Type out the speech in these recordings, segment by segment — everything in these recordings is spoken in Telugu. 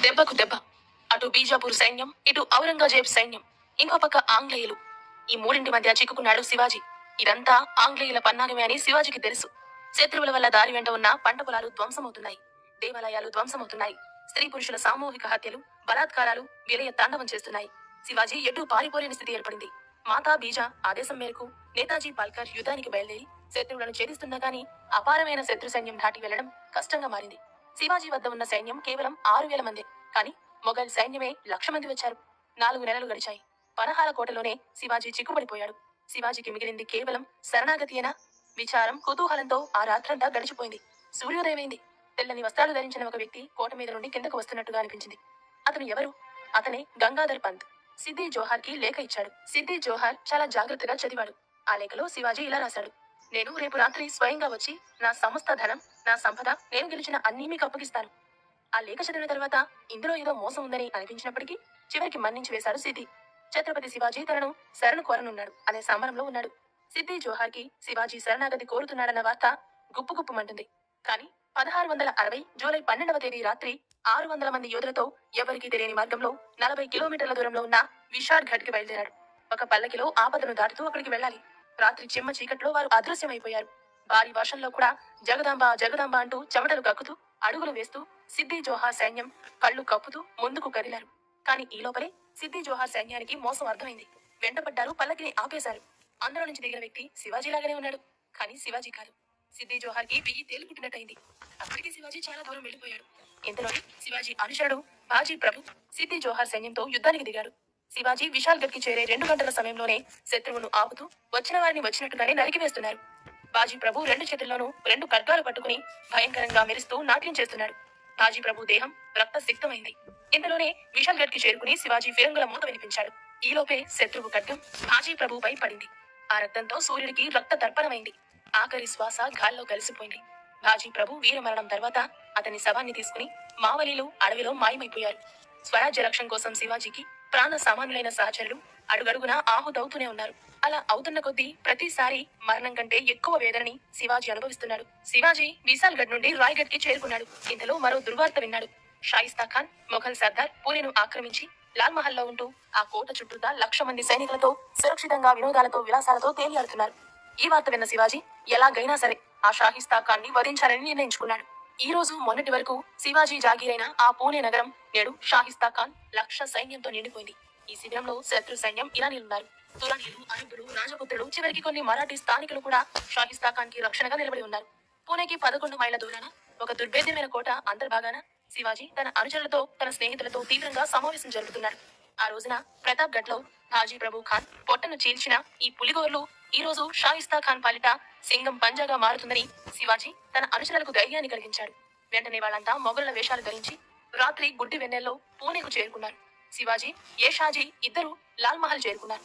దెబ్బకు దెబ్బ. అటు బీజాపూర్ సైన్యం, ఇటు ఔరంగజేబ్ సైన్యం, ఇంకో పక్క ఆంగ్లేయులు. ఈ మూడింటి మధ్య చిక్కుకున్నాడు శివాజీ. ఇదంతా ఆంగ్లేయుల పన్నాగమే అని శివాజీకి తెలుసు. శత్రువుల వల్ల దారి వెంట ఉన్న పంట పొలాలు ధ్వంసమవుతున్నాయి, దేవాలయాలు ధ్వంసమవుతున్నాయి, స్త్రీ పురుషుల సామూహిక హత్యలు, బలాత్కారాలు విలయ తాండవం చేస్తున్నాయి. శివాజీ ఎటూ పారిపోలేని స్థితి ఏర్పడింది. మాతా బీజా ఆదేశం మేరకు నేతాజీ పాల్కర్ యుద్ధానికి బయలుదేరి శత్రువులను ఛేదిస్తున్నా గానీ అపారమైన శత్రు సైన్యం దాటి వెళ్లడం కష్టంగా మారింది. శివాజీ వద్ద ఉన్న సైన్యం కేవలం 6,000 మందే. కానీ మొఘల్ సైన్యమే 1,00,000 మంది వచ్చారు. 4 నెలలు గడిచాయి. పనహాల కోటలోనే శివాజీ చిక్కుబడిపోయాడు. శివాజీకి మిగిలింది కేవలం శరణాగతియేనా? విచారం, కుతూహలంతో ఆ రాత్రంతా గడిచిపోయింది. సూర్యోదయమైంది. తెల్లని వస్త్రాలు ధరించిన ఒక వ్యక్తి కోట మీద నుండి కిందకు వస్తున్నట్టుగా అనిపించింది. అతను ఎవరు? అతనే గంగాధర్ పంత్. సిద్ది జోహార్ కి లేఖ ఇచ్చాడు. సిద్ది జోహార్ చాలా జాగ్రత్తగా చదివాడు. ఆ లేఖలో శివాజీ ఇలా రాశాడు: నేను రేపు రాత్రి స్వయంగా వచ్చి నా సమస్త ధనం, నా సంపద, నేను గెలిచిన అన్నీ మీకు అప్పగిస్తాను. ఆ లేఖ చదివిన తర్వాత ఇందులో ఏదో మోసం ఉందని అనిపించినప్పటికీ చివరికి మన్నించి వేశాడు సిద్ది. ఛత్రపతి శివాజీ తనను శరణు కోరనున్నాడు అనే సంబరంలో ఉన్నాడు. సిద్ది జోహార్ కి శివాజీ శరణాగతి కోరుతున్నాడన్న వార్త గుప్పుగుప్పుమంటుంది. కానీ 1660 జూలై 12వ తేదీ రాత్రి 600 మంది యోధులతో ఎవరికీ తెలియని మార్గంలో 40 కిలోమీటర్ల దూరంలో ఉన్న విషాడ్ ఘడ్ కి బయలుదేరాడు. ఒక పల్లకిలో ఆపదను దాటుతూ అక్కడికి వెళ్ళాలి. రాత్రి చిమ్మ చీకట్లో వారు అదృశ్యమైపోయారు. భారీ వర్షంలో కూడా జగదాంబ జగదాంబ అంటూ చెమటలు కక్కుతూ అడుగులు వేస్తూ సిద్ది జోహార్ సైన్యం కళ్ళు కప్పుతూ ముందుకు కదిలారు. కానీ ఈ లోపలే సిద్ది జోహార్ సైన్యానికి మోసం అర్థమైంది. వెంటపడ్డారు, పల్లకిని ఆపేశారు. అందులో నుంచి దిగిన వ్యక్తి శివాజీ లాగానే ఉన్నాడు. కానీ శివాజీ కాదు. సిద్ది జోహార్ కి 1000 తేలు కుట్టినట్టయింది. అప్పటికి శివాజీ చాలా దూరం వెళ్ళిపోయాడు. ఇంతలోనే శివాజీ అనుచరుడు బాజీ ప్రభు సిద్ది జోహార్ సైన్యంతో యుద్ధానికి దిగాడు. శివాజీ విశాల్ గఢ్ కి చేరే 2 గంటల సమయంలోనే శత్రువును ఆపుతూ వచ్చిన వారిని వచ్చినట్టుగానే నరికివేస్తున్నారు. బాజీ ప్రభు 2 చేతుల్లోనూ 2 ఖడ్గాలు పట్టుకుని భయంకరంగా మెరుస్తూ నాట్యం చేస్తున్నాడు. బాజీ ప్రభు దేహం రక్త సిక్తమైంది. ఇంతలోనే విశాల్ గఢ్ కి చేరుకుని శివాజీ ఫిరంగుల మూత వినిపించాడు. ఈలోపే శత్రువు ఖడ్గం బాజీ ప్రభుపై పడింది. ఆ రక్తంతో సూర్యుడికి రక్త తర్పణమైంది. ఆఖరి శ్వాస గాల్లో కలిసిపోయింది. బాజీ ప్రభు వీరమరణం తర్వాత అతని శవాన్ని తీసుకుని మావలీలు అడవిలో మాయమైపోయారు. స్వరాజ్య రక్షణ కోసం శివాజీకి ప్రాణ సామాన్యులైన సహచరులు అడుగడుగునా ఆహుతవుతూనే ఉన్నారు. అలా అవుతున్న కొద్దీ ప్రతిసారి మరణం కంటే ఎక్కువ వేదనని శివాజీ అనుభవిస్తున్నాడు. శివాజీ విశాల్ గఢ్ నుండి రాయ్ గఢ్ కి చేరుకున్నాడు. ఇంతలో మరో దుర్వార్త విన్నాడు. షాయిస్తా ఖాన్ మొఘల్ సర్దార్ పూణెను ఆక్రమించి లాల్ మహల్ లో ఉంటూ ఆ కోట చుట్టూతా 1,00,000 మంది సైనికులతో సురక్షితంగా వినోదాలతో విలాసాలతో తేలియాడుతున్నారు. ఈ వార్త విన్న శివాజీ ఎలాగైనా సరే ఆ షాహిస్తా ఖాన్ ని వధించాలని నిర్ణయించుకున్నాడు. ఈ రోజు మొన్నటి వరకు శివాజీ జాగీరైన ఆ పూణే నగరం నేడు షాహిస్తా ఖాన్ 1,00,000 సైన్యంతో నిండిపోయింది. ఈ శిబిరంలో శత్రు సైన్యం ఇలా నిలున్నారు. తురానీలు, అరబ్బులు, రాజపుత్రులు, చివరికి కొన్ని మరాఠీ స్థానికులు కూడా షాహిస్తా ఖాన్ కి రక్షణగా నిలబడి ఉన్నారు. పూణేకి 11 మైళ్ళ దూరాన ఒక దుర్భేద్యమైన కోట అంతర్భాగాన శివాజీ తన అనుచరులతో, తన స్నేహితులతో తీవ్రంగా సమావేశం జరుపుతున్నారు. ఆ రోజున ప్రతాప్ గఢ్ లో బాజీ ప్రభు ఖాన్ పొట్టను చీల్చిన ఈ పులిగోర్లు ఈ రోజు షాయిస్తా ఖాన్ పాలిట సింగం పంజాగా మారుతుందని శివాజీ తన అనుచరులకు ధైర్యాన్ని కలిగించాడు. వెంటనే వాళ్ళంతా మొఘలుల వేషాలు ధరించి రాత్రి గుడ్డి వెన్నెల్లో పూణేకు చేరుకున్నారు. శివాజీ, షాజీ ఇద్దరు లాల్ మహల్ చేరుకున్నారు.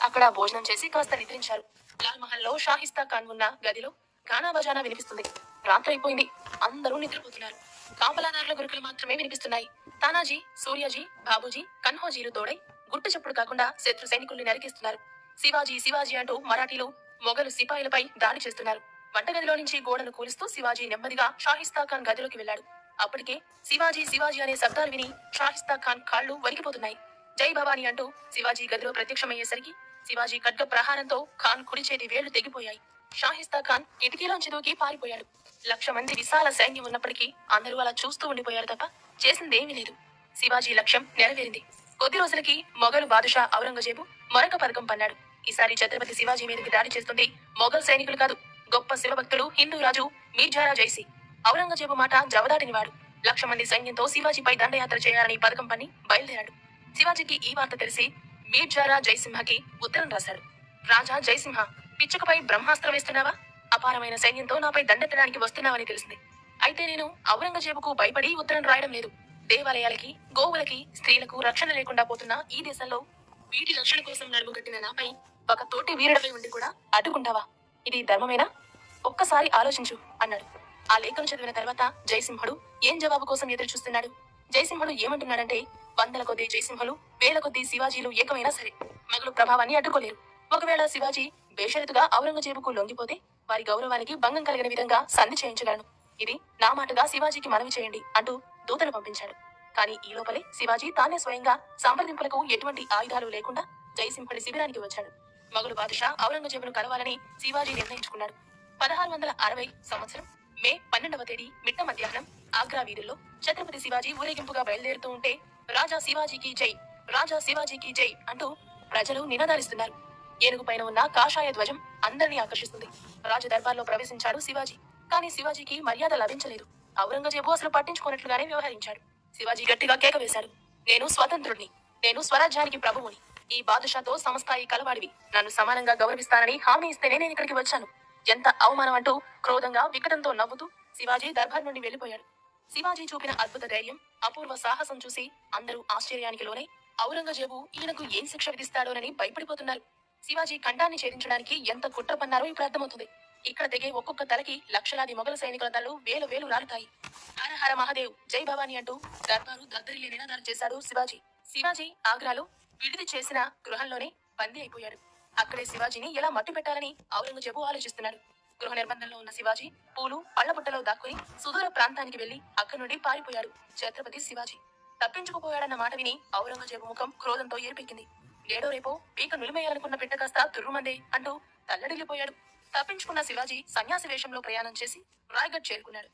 అక్కడ భోజనం చేసి కాస్త నిద్రించారు. లాల్ మహల్ లో షాహిస్తా ఖాన్ ఉన్న గదిలో గానా బజానా వినిపిస్తుంది. రాత్రైపోయింది. అందరూ నిద్రపోతున్నారు. కాపలాదారుల గురుకులు మాత్రమే వినిపిస్తున్నాయి. తానాజీ, సూర్యాజీ, బాబూజీ, కన్హోజీలు తోడై గుట్టు చప్పుడు కాకుండా శత్రు సైనికుల్ని నరికిస్తున్నారు. శివాజీ శివాజీ అంటూ మరాఠీలు మొఘలు సిపాయిలపై దాడి చేస్తున్నారు. వంటగదిలో నుంచి గోడను కూలుస్తూ శివాజీ నెమ్మదిగా షాహిస్తా ఖాన్ గదిలోకి వెళ్లాడు. అప్పటికే శివాజీ శివాజీ అనే శబ్దాలు విని షాహిస్తా ఖాన్ కాళ్లు వణికిపోతున్నాయి. జై భవానీ అంటూ శివాజీ గదిలో ప్రత్యక్షమయ్యేసరికి శివాజీ ఖడ్గ ప్రహారంతో ఖాన్ కుడి చేతి వేళ్లు తెగిపోయాయి. షాహిస్తా ఖాన్ కిటికీలోంచి దూకి పారిపోయాడు. 1,00,000 మంది విశాల సైన్యం ఉన్నప్పటికీ అందరూ అలా చూస్తూ ఉండిపోయారు తప్ప చేసిందేమీ లేదు. శివాజీ లక్ష్యం నెరవేరింది. కొద్ది రోజులకి మొఘలు బాదుషా ఔరంగజేబు మరొక పథకం పన్నాడు. ఈసారి ఛత్రపతి శివాజీ మీదకి దాడి చేస్తుంది మొఘల్ సైనికులు కాదు, గొప్ప శివభక్తుడు హిందూ రాజు మీర్జారా జైసీ. ఔరంగజేబు మాట జవదాటినివాడు. 1,00,000 మంది సైన్యంతో శివాజీపై దండయాత్ర చేయాలని పథకం పన్ని బయలుదేరాడు. శివాజీకి ఈ వార్త తెలిసి మీర్జారా జైసింహకి ఉత్తరం రాశాడు. రాజా జైసింహ, పిచ్చుకపై బ్రహ్మాస్త్రం వేస్తున్నావా? అపారమైన సైన్యంతో నాపై దండెత్తడానికి వస్తున్నావని తెలిసింది. అయితే నేను ఔరంగజేబుకు భయపడి ఉత్తరం రాయడం లేదు. దేవాలయాలకి, గోవులకి, స్త్రీలకు రక్షణ లేకుండా పోతున్న ఈ దేశంలో వీటి రక్షణ కోసం నడుముగట్టిన నాపై ఒక తోటి వీరుడపై ఉండి కూడా అడ్డుకుంటావా? ఇది ధర్మమేనా? ఒక్కసారి ఆలోచించు అన్నాడు. ఆ లేఖను చదివిన తర్వాత జయసింహుడు ఏం జవాబు కోసం ఎదురు చూస్తున్నాడు. జయసింహుడు ఏమంటున్నాడంటే, 100 కొద్దీ జయసింహులు, 1000 కొద్దీ శివాజీలు ఏకమైనా సరే మొఘలు ప్రభావాన్ని అడ్డుకోలేరు. ఒకవేళ శివాజీ బేషరతుగా ఔరంగజేబుకు లొంగిపోతే వారి గౌరవానికి భంగం కలిగిన విధంగా సంధి చేయించగలను. ఇది నా మాటగా శివాజీకి మనవి చేయండి అంటూ దూతను పంపించాడు. కానీ ఈ లోపలే శివాజీ తానే స్వయంగా సంప్రదింపులకు ఎటువంటి ఆయుధాలు లేకుండా జయసింహుడి శిబిరానికి వచ్చాడు. మొఘలు బాదుషా ఔరంగజేబును కలవాలని శివాజీ నిర్ణయించుకున్నాడు. 1660 సంవత్సరం మే 12వ తేదీ మిట్ట మధ్యాహ్నం ఆగ్రా వీధుల్లో ఛత్రపతి శివాజీ ఊరేగింపుగా బయలుదేరుతూ ఉంటే రాజా శివాజీకి జై, రాజా శివాజీకి జై అంటూ ప్రజలు నినాదాలిస్తున్నారు. ఏనుగు పైన ఉన్న కాషాయ ధ్వజం అందరినీ ఆకర్షిస్తుంది. రాజ దర్బార్లో ప్రవేశించాడు శివాజీ. కానీ శివాజీకి మర్యాద లభించలేదు. ఔరంగజేబు అసలు పట్టించుకున్నట్లుగానే వ్యవహరించాడు. శివాజీ గట్టిగా కేక వేశాడు. నేను స్వతంత్రుడిని, నేను స్వరాజ్యానికి ప్రభువుని. ఈ బాదుషాతో సమస్తాయి కలవాడివి. నన్ను సమానంగా గౌరవిస్తానని హామీ ఇస్తేనే నేను ఇక్కడికి వచ్చాను. ఎంత అవమానం అంటూ క్రోధంగా వికటంతో నవ్వుతూ శివాజీ దర్బార్ నుండి వెళ్లిపోయాడు. శివాజీ చూపిన అద్భుత ధైర్యం, అపూర్వ సాహసం చూసి అందరూ ఆశ్చర్యానికి లోనై ఔరంగజేబు ఈయనకు ఏం శిక్ష విధిస్తాడోనని భయపడిపోతున్నారు. శివాజీ ఖండాన్ని ఛేదించడానికి ఎంత కుట్ర పన్నారో ఇప్పుడు అర్థమవుతుంది. ఇక్కడ తెగే ఒక్కొక్క తలకి లక్షలాది మొఘల సైనికుల తలలు వేలు వేలు రాలుతాయి. హర హర మహాదేవ్, జై భవానీ అంటూ దర్బారు దద్దరిల్లి నినాదాలు చేశాడు శివాజీ. శివాజీ ఆగ్రాలో విడిది చేసిన గృహంలోనే బందీ అయిపోయాడు. అక్కడే శివాజీని ఎలా మట్టు పెట్టాలని ఔరంగజేబు ఆలోచిస్తున్నాడు. గృహ నిర్బంధంలో ఉన్న శివాజీ పూలు పళ్ల బుట్టలో దాక్కుని సుదూర ప్రాంతానికి వెళ్లి అక్కడి నుండి పారిపోయాడు ఛత్రపతి శివాజీ. తప్పించుకుపోయాడన్న మాట విని ఔరంగజేబు ముఖం క్రోధంతో ఎరిపెక్కింది. ఏడో రేపో పీక నులిమేయాలనుకున్న పిట్ట కాస్త తుర్రుమందే అంటూ తల్లడిల్లిపోయాడు. తప్పించుకున్న శివాజీ సన్యాసి వేషంలో ప్రయాణం చేసి రాయ్గఢ్ చేరుకున్నాడు.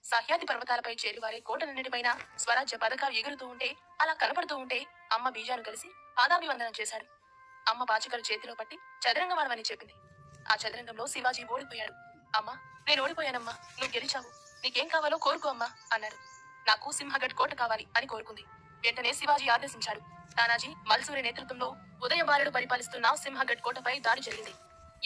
సహ్యాది పర్వతాలపై చేరువారే కోటలన్నిటిపైన స్వరాజ్య పథకాలు ఎగురుతూ ఉంటే, అలా కనపడుతూ ఉంటే అమ్మ బీజాను కలిసి పాదాభివందనం చేశాడు. అమ్మ పాచికలు చేతిలో పట్టి చదరంగమాడమని చెప్పింది. ఆ చదరంగంలో శివాజీ ఓడిపోయాడు. అమ్మా, నేను ఓడిపోయానమ్మా, నువ్వు గెలిచావు, నీకేం కావాలో కోరుకో అమ్మా అన్నాడు. నాకు సింహగఢ్ కోట కావాలి అని కోరుకుంది. వెంటనే శివాజీ ఆదేశించాడు. తానాజీ మల్సూరి నేతృత్వంలో ఉదయబాలుడు పరిపాలిస్తున్న సింహగఢ్ కోటపై దాడి జరిగింది.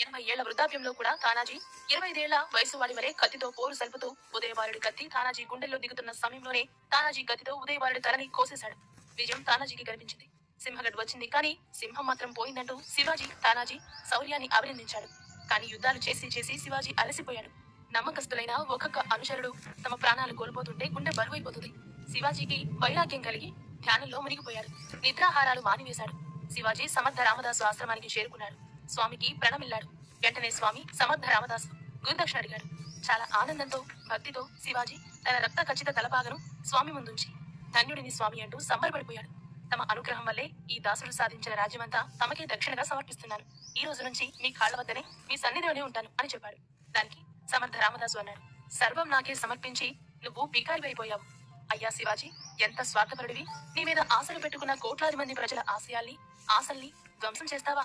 80 ఏళ్ల వృద్ధాప్యంలో కూడా తానాజీ 25 ఏళ్ల వయసు వాడి వరే కత్తితో పోరు సల్పుతూ ఉదయబాలుడి కత్తి తానాజీ గుండెల్లో దిగుతున్న సమయంలోనే తానాజీ కత్తితో ఉదయబాలుడి తలని కోసేశాడు. విజయం తానాజీకి కనిపించింది. సింహగఢ్ వచ్చింది, కానీ సింహం మాత్రం పోయిందంటూ శివాజీ తానాజీ శౌర్యాన్ని అభినందించాడు. కానీ యుద్ధాలు చేసి చేసి శివాజీ అలసిపోయాడు. నమ్మకస్తులైన ఒక్కొక్క అనుచరుడు తమ ప్రాణాలు కోల్పోతుంటే గుండె బరువైపోతుంది. శివాజీకి వైరాగ్యం కలిగి ధ్యానంలో మునిగిపోయాడు. నిద్రాహారాలు మానివేశాడు. శివాజీ సమర్థ రామదాసు ఆశ్రమానికి చేరుకున్నాడు. స్వామికి ప్రణమిల్లాడు. వెంటనే స్వామి సమర్థ రామదాసు గురుదక్షిణ అడిగాడు. చాలా ఆనందంతో భక్తితో శివాజీ తన రక్త ఖచ్చిత తలపాగను స్వామి ముందుంచి ధన్యుడిని స్వామి అంటూ సంబరపడిపోయాడు. తమ అనుగ్రహం వల్లే ఈ దాసుడు సాధించిన రాజ్యమంతా తమకే దక్షిణగా సమర్పిస్తున్నాను. ఈ రోజు నుంచి మీ కాళ్ల వద్దనే మీ సన్నిధిలోనే ఉంటాను అని చెప్పాడు. దానికి సమర్థ రామదాసు అన్నాడు, సర్వం నాకే సమర్పించి నువ్వు బికారి అయిపోయావు. అయ్యా శివాజీ, ఎంత స్వార్థపరుడివి. నీ మీద ఆశలు పెట్టుకున్న కోట్లాది మంది ప్రజల ఆశల్ని ధ్వంసం చేస్తావా?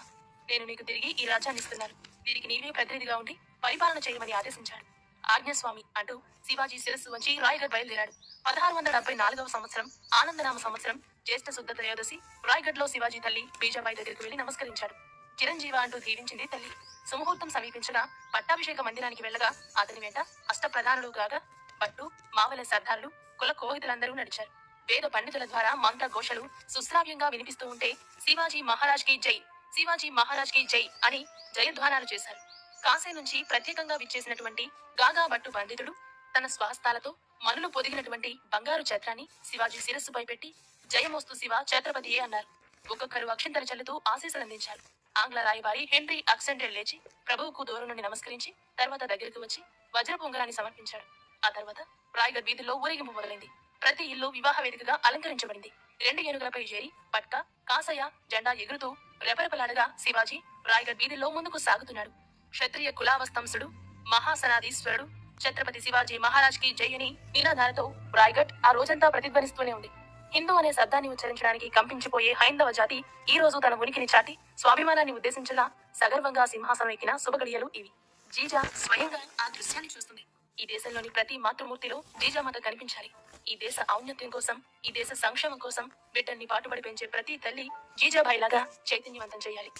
నేను నీకు తిరిగి ఈ రాజ్యాన్ని ఇస్తున్నాను. దీనికి నీవే ప్రతినిధిగా ఉండి పరిపాలన చేయమని ఆదేశించాడు. ఆజ్ఞస్వామి అంటూ శివాజీ శిరస్సు వంచి రాయ్గఢ్ బయలుదేరాడు. 1674వ సంవత్సరం ఆనందనామ సంవత్సరం జ్యేష్ఠ శుద్ధ త్రయోదశి రాయ్గఢ్ లో శివాజీ తల్లి బీజాబాయి దగ్గరికి వెళ్లి నమస్కరించాడు. చిరంజీవ అంటూ దీవించింది తల్లి. సుముహూర్తం సమీపించగా పట్టాభిషేక మందిరానికి వెళ్లగా అతని వెంట అష్టప్రధానులు కాగా పట్టు మావల సర్దారులు కుల కోహితులందరూ నడిచారు. వేద పండితుల ద్వారా మంత్ర ఘోషలు సుశ్రావ్యంగా వినిపిస్తూ ఉంటే శివాజీ మహారాజ్ కి జై, శివాజీ మహారాజ్ కి జై అని జయధ్వానాలు చేశారు. కాశీ నుంచి ప్రత్యేకంగా విచ్చేసినటువంటి గాగా భట్టు పండితుడు తన స్వహస్తాలతో మనులు పొదిగినటువంటి బంగారు ఛత్రాన్ని శివాజీ శిరస్సుపై పెట్టి జయమోస్తు శివ ఛత్రపతియే అన్నారు. ఒక్కొక్కరు అక్షింతలు చల్లుతూ ఆశీస్సులందించారు. ఆంగ్ల రాయబారి హెన్రీ అక్సెండెల్ లేచి ప్రభువుకు దూరం నుండి నమస్కరించి తర్వాత దగ్గరికి వచ్చి వజ్రపు ఉంగరాన్ని సమర్పించాడు. ఆ తర్వాత రాయ్గఢ్ వీధుల్లో ఊరేగింపు మొదలైంది. ప్రతి ఇల్లు వివాహ వేదికగా అలంకరించబడింది. 2 ఏనుగులపై చేరి పట్క కాసయ జెండా ఎగురుతూ రెపరెపలాడగా శివాజీ రాయ్గఢ్ వీధుల్లో ముందుకు సాగుతున్నాడు. క్షత్రియ కులావస్తంసుడు మహాసనాధీశ్వరుడు ఛత్రపతి శివాజీ మహారాజ్ కి జై అని నినాదాలతో రాయ్గఢ్ ఆ రోజంతా ప్రతిధ్వనిస్తూనే ఉంది. హిందూ అనే శబ్దాన్ని ఉచ్చరించడానికి కంపించిపోయే హైందవ జాతి ఈ రోజు తన ఉనికిని చాటి స్వాభిమానాన్ని ఉద్దేశించేలా సగర్వంగా సింహాసనం ఎక్కిన శుభగడియలు ఇవి. జీజా స్వయంగా ఆ దృశ్యాన్ని చూస్తుంది. ఈ దేశంలోని ప్రతి మాతృమూర్తిలో జీజామాత కనిపించాలి. ఈ దేశ ఔన్నత్యం కోసం, ఈ దేశ సంక్షేమం కోసం బిడ్డల్ని పాటుపడి పెంచే ప్రతి తల్లి జీజాబాయిలాగా చైతన్యవంతం చేయాలి.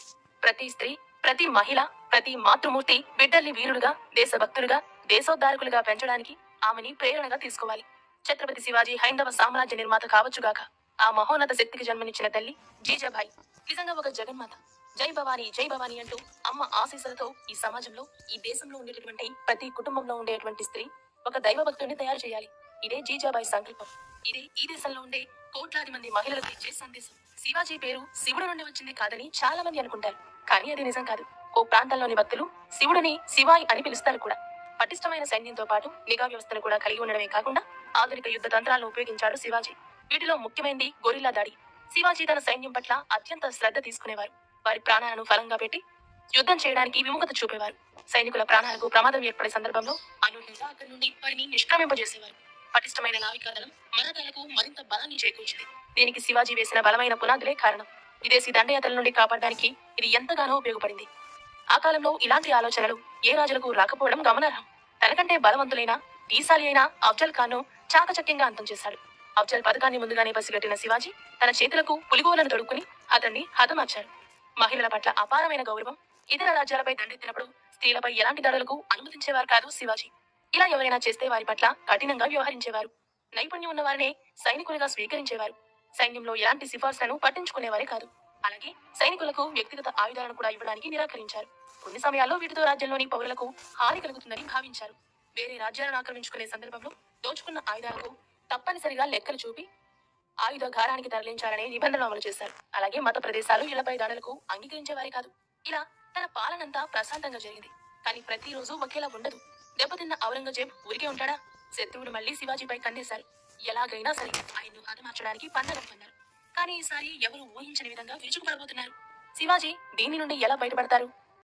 ప్రతి స్త్రీ, ప్రతి మహిళ, ప్రతి మాతృమూర్తి బిడ్డల్ని వీరుడుగా, దేశభక్తులుగా, దేశోద్ధారకులుగా పెంచడానికి ఆమెని ప్రేరణగా తీసుకోవాలి. ఛత్రపతి శివాజీ హైందవ సామ్రాజ్య నిర్మాత కావచ్చుగాక. ఆ మహోన్నత శక్తికి జన్మనిచ్చిన తల్లి జీజాబాయి నిజంగా ఒక జగన్మాత. జై భవానీ, జై భవానీ అంటూ అమ్మ ఆశీస్సులతో ఈ సమాజంలో, ఈ దేశంలో ఉండేటటువంటి ప్రతి కుటుంబంలో ఉండేటువంటి స్త్రీ ఒక దైవ భక్తుడిని తయారు చేయాలి. ఇదే జీజాబాయి సంకల్పం. ఇదే ఈ దేశంలో ఉండే కోట్లాది మంది మహిళలకు ఇచ్చే సందేశం. శివాజీ పేరు శివుడు నుండి వచ్చింది కాదని చాలా మంది అనుకుంటారు, కానీ అది నిజం కాదు. ఓ ప్రాంతంలోని భక్తులు శివుడిని శివాయి అని పిలుస్తారు కూడా. పటిష్టమైన సైన్యంతో పాటు నిఘా వ్యవస్థను కూడా కలిగి ఉండడమే కాకుండా ఆధునిక యుద్ధ తంత్రాలను ఉపయోగించాడు శివాజీ. వీటిలో ముఖ్యమైనది గొరిల్లా దాడి. శివాజీ తన సైన్యం పట్ల అత్యంత శ్రద్ధ తీసుకునేవారు. వారి ప్రాణాలను ఫలంగా పెట్టి యుద్ధం చేయడానికి విముఖత చూపేవారు. సైనికుల ప్రాణాలకు ప్రమాదం ఏర్పడే సందర్భంలో అనూహ్యంగా అక్కడి నుండి వారిని నిష్క్రమింపజేసేవారు. పటిష్టమైన నావికా దళం మరాఠాలకు మరింత బలాన్ని చేకూర్చింది. దీనికి శివాజీ వేసిన బలమైన పునాదులే కారణం. విదేశీ దండయాత్రల నుండి కాపాడడానికి ఇది ఎంతగానో ఉపయోగపడింది. ఆ కాలంలో ఇలాంటి ఆలోచనలు ఏ రాజులకు రాకపోవడం గమనార్హం. తనకంటే బలవంతులైన ఈసాలి అయిన అఫ్జల్ ఖాన్ను చాకచక్యంగా అంతం చేశాడు. అఫ్జల్ పథకాన్ని ముందుగానే పసిగట్టిన శివాజీ తన చేతులకు పులిగోలను తొడుక్కుని అతన్ని హతమార్చారు. మహిళల పట్ల అపారమైన గౌరవం. ఇతర రాజ్యాలపై దండెత్తినప్పుడు స్త్రీలపై ఎలాంటి దాడులకు అనుమతించేవారు కాదు శివాజీ. ఇలా ఎవరైనా చేస్తే వారి పట్ల కఠినంగా వ్యవహరించేవారు. నైపుణ్యం ఉన్న వారినే సైనికులుగా స్వీకరించేవారు. సైన్యంలో ఎలాంటి సిఫార్సులను పట్టించుకునేవారే కాదు. అలాగే సైనికులకు వ్యక్తిగత ఆయుధాలను కూడా ఇవ్వడానికి నిరాకరించారు. కొన్ని సమయాల్లో వీటితో రాజ్యంలోని పౌరులకు హాని కలుగుతుందని భావించారు. వేరే రాజ్యాలను ఆక్రమించుకునే సందర్భంలో దోచుకున్న ఆయుధాలకు తప్పనిసరిగా లెక్కలు చూపి ఆయుధగారానికి తరలించాలనే నిబంధనలు అమలు చేశారు. అలాగే మత ప్రదేశాలు ఇళ్లపై దాడులకు అంగీకరించేవారే కాదు. ఇలా తన పాలనంతా ప్రశాంతంగా జరిగింది. కానీ ప్రతిరోజు ఒకేలా ఉండదు. దెబ్బతిన్న ఔరంగజేబ్ ఊరికే ఉంటాడా? శత్రువులు మళ్లీ శివాజీపై కన్నేశారు. ఎలాగైనా సరే ఆయన్ను హతమార్చడానికి పన్నగం పన్నారు. కానీ ఈసారి ఎవరు ఊహించని విధంగా విరుచుకుపడబోతున్నారు. శివాజీ దీని నుండి ఎలా బయటపడతారు?